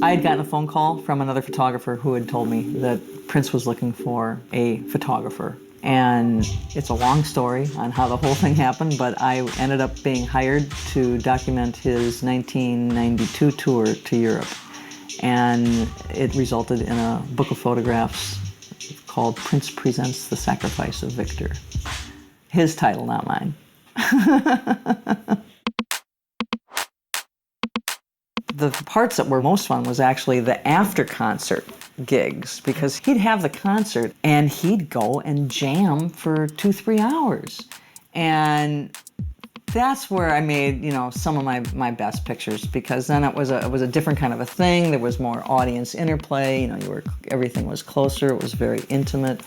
I had gotten a phone call from another photographer who had told me that Prince was looking for a photographer. And it's a long story on how the whole thing happened, but I ended up being hired to document his 1992 tour to Europe. And it resulted in a book of photographs called Prince Presents the Sacrifice of Victor. His title, not mine. The parts that were most fun was actually the after-concert gigs, because he'd have the concert and he'd go and jam for 2-3 hours. And that's where I made, some of my best pictures, because then it was a different kind of a thing. There was more audience interplay. Everything was closer. It was very intimate.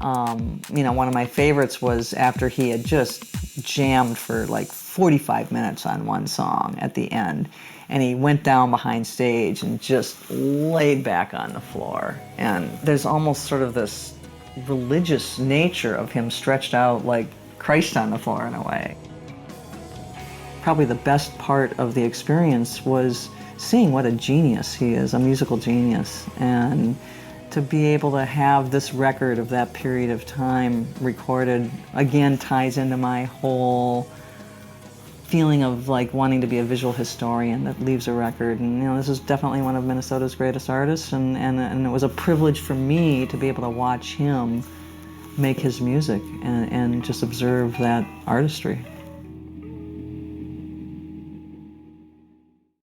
One of my favorites was after he had just jammed for like 45 minutes on one song at the end, and he went down behind stage and just laid back on the floor. And there's almost sort of this religious nature of him stretched out like Christ on the floor in a way. Probably the best part of the experience was seeing what a genius he is, a musical genius. And to be able to have this record of that period of time recorded, again, ties into my whole feeling of like wanting to be a visual historian that leaves a record. And this is definitely one of Minnesota's greatest artists, and it was a privilege for me to be able to watch him make his music and just observe that artistry.